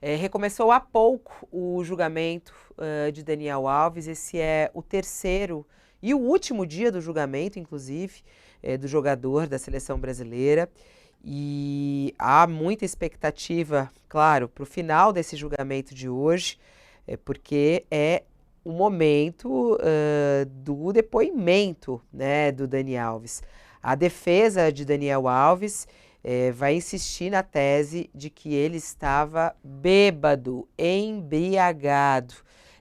Recomeçou há pouco o julgamento de Daniel Alves. Esse é o terceiro e o último dia do julgamento, inclusive, do jogador da seleção brasileira. E há muita expectativa, claro, para o final desse julgamento de hoje, porque é o momento do depoimento, né, do Dani Alves. A defesa de Daniel Alves vai insistir na tese de que ele estava bêbado, embriagado.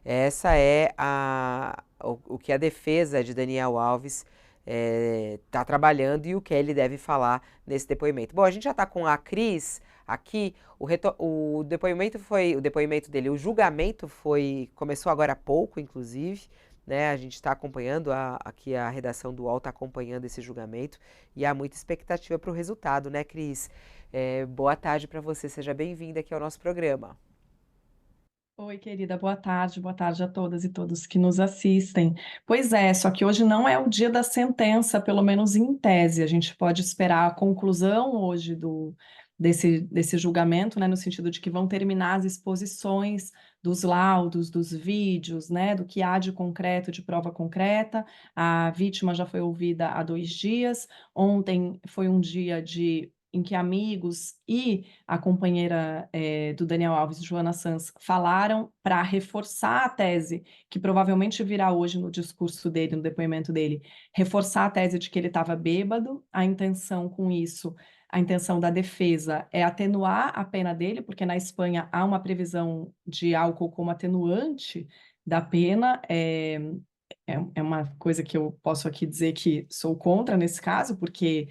Essa é o que a defesa de Daniel Alves está trabalhando e o que ele deve falar nesse depoimento. Bom, a gente já está com a Cris aqui. O depoimento dele, o julgamento começou agora há pouco, inclusive. Né, a gente está acompanhando, aqui a redação do UOL está acompanhando esse julgamento e há muita expectativa para o resultado, né, Cris? Boa tarde para você, seja bem-vinda aqui ao nosso programa. Oi, querida, boa tarde a todas e todos que nos assistem. Pois é, só que hoje não é o dia da sentença, pelo menos em tese. A gente pode esperar a conclusão hoje desse julgamento, né, no sentido de que vão terminar as exposições dos laudos, dos vídeos, né, do que há de concreto, de prova concreta. A vítima já foi ouvida há 2 dias. Ontem foi um dia em que amigos e a companheira do Daniel Alves, Joana Sanz, falaram para reforçar a tese, que provavelmente virá hoje no discurso dele, no depoimento dele, reforçar a tese de que ele estava bêbado. A intenção com isso, a intenção da defesa é atenuar a pena dele, porque na Espanha há uma previsão de álcool como atenuante da pena. É uma coisa que eu posso aqui dizer que sou contra nesse caso, porque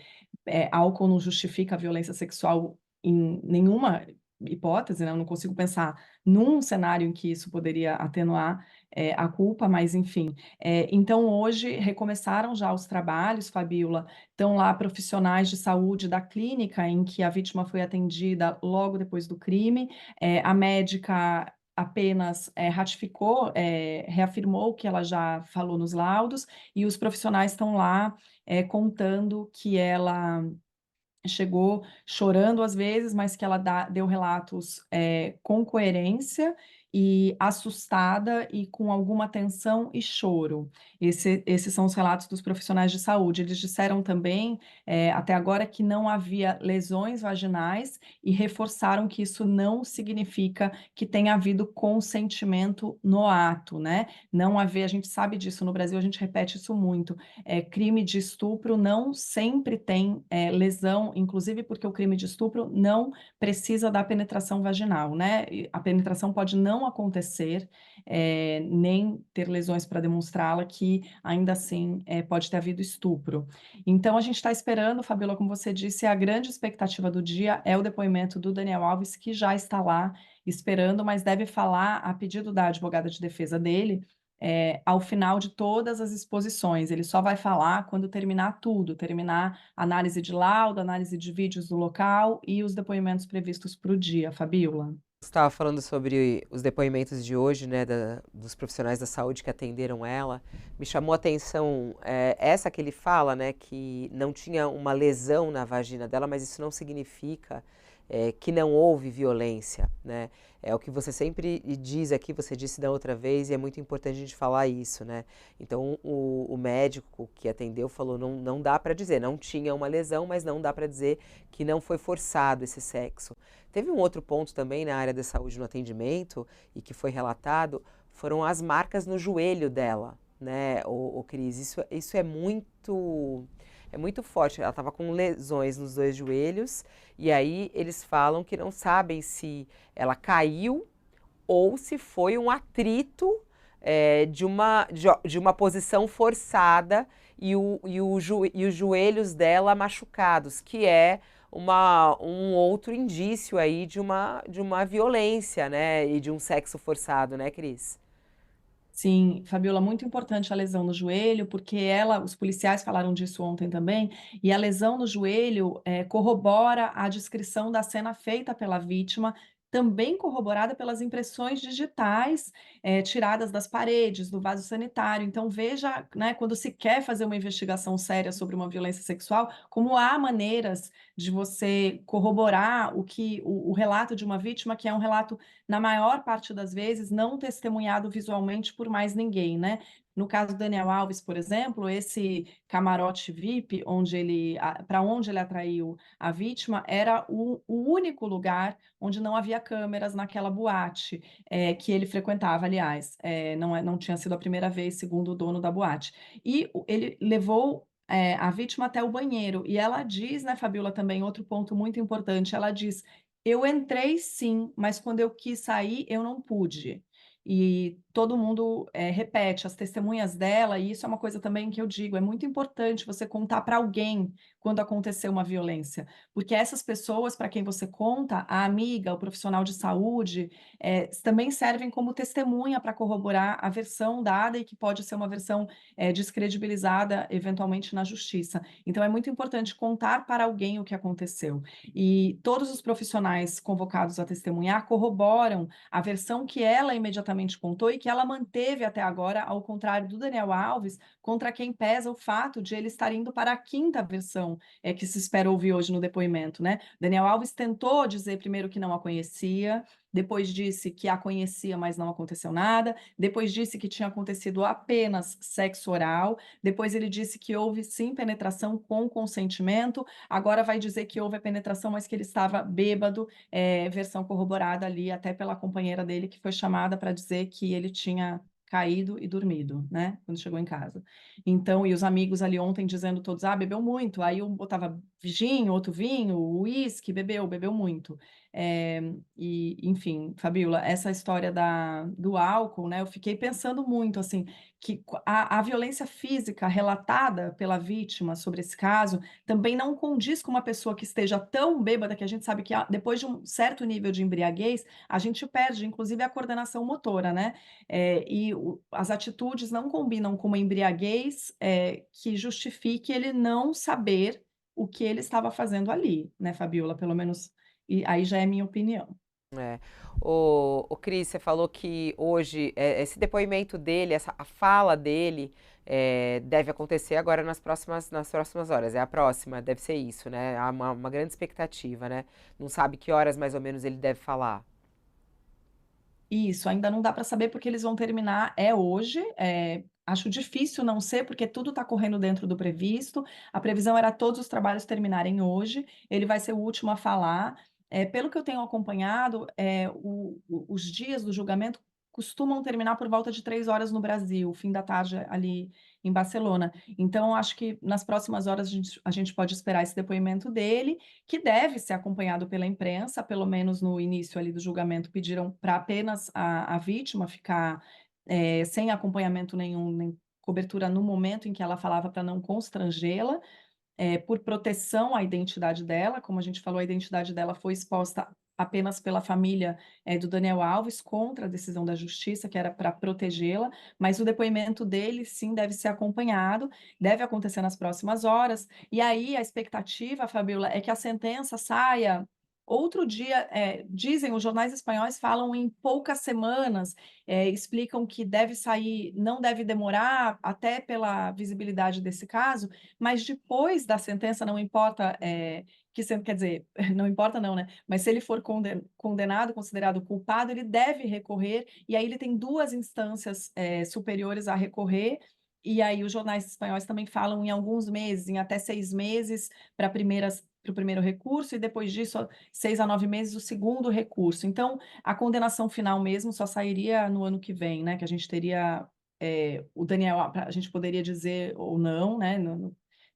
álcool não justifica a violência sexual em nenhuma hipótese, né? Eu não consigo pensar num cenário em que isso poderia atenuar a culpa, mas enfim. Então, hoje, recomeçaram já os trabalhos, Fabíola, estão lá profissionais de saúde da clínica em que a vítima foi atendida logo depois do crime. A médica apenas ratificou, reafirmou o que ela já falou nos laudos, e os profissionais estão lá contando que ela chegou chorando às vezes, mas que ela deu relatos com coerência e assustada e com alguma tensão e choro. Esses são os relatos dos profissionais de saúde. Eles disseram também, até agora, que não havia lesões vaginais e reforçaram que isso não significa que tenha havido consentimento no ato, né? Não haver, a gente sabe disso no Brasil, a gente repete isso muito. Crime de estupro não sempre tem lesão, inclusive porque o crime de estupro não precisa da penetração vaginal, né? E a penetração pode não acontecer, nem ter lesões para demonstrá-la, que ainda assim pode ter havido estupro. Então a gente está esperando, Fabiola, como você disse, a grande expectativa do dia é o depoimento do Daniel Alves, que já está lá esperando, mas deve falar a pedido da advogada de defesa dele ao final de todas as exposições. Ele só vai falar quando terminar tudo, terminar a análise de laudo, análise de vídeos do local e os depoimentos previstos para o dia, Fabíola. Você estava falando sobre os depoimentos de hoje, né, dos profissionais da saúde que atenderam ela. Me chamou a atenção essa que ele fala, né, que não tinha uma lesão na vagina dela, mas isso não significa que não houve violência, né? É o que você sempre diz aqui, você disse da outra vez, e é muito importante a gente falar isso, né? Então, o médico que atendeu falou, não dá para dizer, não tinha uma lesão, mas não dá para dizer que não foi forçado esse sexo. Teve um outro ponto também na área da saúde no atendimento, e que foi relatado, foram as marcas no joelho dela, né, o Cris? Isso é muito forte. Ela estava com lesões nos dois joelhos, e aí eles falam que não sabem se ela caiu ou se foi um atrito de uma posição forçada e os joelhos dela machucados, que é um outro indício aí de uma violência, né? E de um sexo forçado, né, Cris? Sim, Fabiola, muito importante a lesão no joelho, porque os policiais falaram disso ontem também, e a lesão no joelho corrobora a descrição da cena feita pela vítima, também corroborada pelas impressões digitais tiradas das paredes, do vaso sanitário. Então, veja, né, quando se quer fazer uma investigação séria sobre uma violência sexual, como há maneiras de você corroborar o relato de uma vítima, que é um relato, na maior parte das vezes, não testemunhado visualmente por mais ninguém, né? No caso do Daniel Alves, por exemplo, esse camarote VIP, para onde ele atraiu a vítima, era o único lugar onde não havia câmeras naquela boate que ele frequentava, aliás. Não tinha sido a primeira vez, segundo o dono da boate. E ele levou a vítima até o banheiro. E ela diz, né, Fabiola, também outro ponto muito importante, ela diz: eu entrei sim, mas quando eu quis sair, eu não pude. E todo mundo repete, as testemunhas dela, e isso é uma coisa também que eu digo, é muito importante você contar para alguém quando aconteceu uma violência, porque essas pessoas para quem você conta, a amiga, o profissional de saúde, também servem como testemunha para corroborar a versão dada e que pode ser uma versão descredibilizada eventualmente na justiça. Então é muito importante contar para alguém o que aconteceu. E todos os profissionais convocados a testemunhar corroboram a versão que ela imediatamente contou e que ela manteve até agora, ao contrário do Daniel Alves, contra quem pesa o fato de ele estar indo para a quinta versão que se espera ouvir hoje no depoimento, né? Daniel Alves tentou dizer primeiro que não a conhecia, depois disse que a conhecia, mas não aconteceu nada, depois disse que tinha acontecido apenas sexo oral, depois ele disse que houve sim penetração com consentimento, agora vai dizer que houve a penetração, mas que ele estava bêbado, versão corroborada ali até pela companheira dele, que foi chamada para dizer que ele tinha caído e dormido, né, quando chegou em casa. Então, e os amigos ali ontem dizendo todos, bebeu muito, aí um botava gin, outro vinho, uísque, bebeu muito. Enfim, Fabiola, essa história do álcool, né, eu fiquei pensando muito, assim, que a violência física relatada pela vítima sobre esse caso também não condiz com uma pessoa que esteja tão bêbada que a gente sabe que depois de um certo nível de embriaguez, a gente perde, inclusive, a coordenação motora, né? As atitudes não combinam com uma embriaguez que justifique ele não saber o que ele estava fazendo ali, né, Fabiola? Pelo menos, e aí já é minha opinião. É. O Cris, você falou que hoje esse depoimento dele, a fala dele, deve acontecer agora nas próximas horas. É a próxima, deve ser isso, né? Há uma grande expectativa, né? Não sabe que horas mais ou menos ele deve falar. Isso, ainda não dá para saber porque eles vão terminar hoje. Acho difícil não ser, porque tudo está correndo dentro do previsto. A previsão era todos os trabalhos terminarem hoje. Ele vai ser o último a falar. Pelo que eu tenho acompanhado, os dias do julgamento costumam terminar por volta de 3 horas no Brasil, fim da tarde ali em Barcelona. Então, acho que nas próximas horas a gente pode esperar esse depoimento dele, que deve ser acompanhado pela imprensa, pelo menos no início ali do julgamento, pediram para apenas a vítima ficar sem acompanhamento nenhum, nem cobertura no momento em que ela falava para não constrangê-la, por proteção à identidade dela, como a gente falou, a identidade dela foi exposta apenas pela família do Daniel Alves contra a decisão da justiça, que era para protegê-la, mas o depoimento dele, sim, deve ser acompanhado, deve acontecer nas próximas horas, e aí a expectativa, Fabiola, é que a sentença saia outro dia. Dizem, os jornais espanhóis falam em poucas semanas, explicam que deve sair, não deve demorar, até pela visibilidade desse caso, mas depois da sentença, não importa, quer dizer, não importa não, né? Mas se ele for condenado, considerado culpado, ele deve recorrer, e aí ele tem duas instâncias superiores a recorrer, e aí os jornais espanhóis também falam em alguns meses, em até 6 meses para o primeiro recurso, e depois disso, 6 a 9 meses, o segundo recurso. Então, a condenação final mesmo só sairia no ano que vem, né? Que a gente teria o Daniel, a gente poderia dizer ou não, né?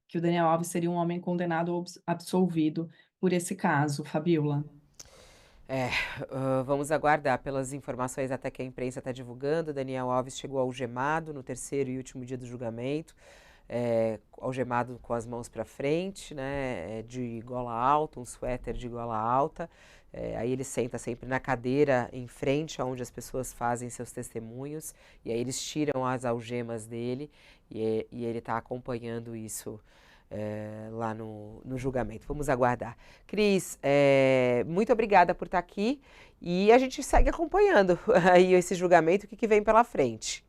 Que o Daniel Alves seria um homem condenado ou absolvido por esse caso, Fabiola. Vamos aguardar pelas informações até que a imprensa está divulgando. Daniel Alves chegou algemado no terceiro e último dia do julgamento, algemado com as mãos para frente, né, de gola alta, um suéter de gola alta. Aí ele senta sempre na cadeira em frente aonde as pessoas fazem seus testemunhos, e aí eles tiram as algemas dele e ele está acompanhando isso lá no julgamento. Vamos aguardar. Cris, muito obrigada por estar aqui e a gente segue acompanhando aí esse julgamento, o que vem pela frente.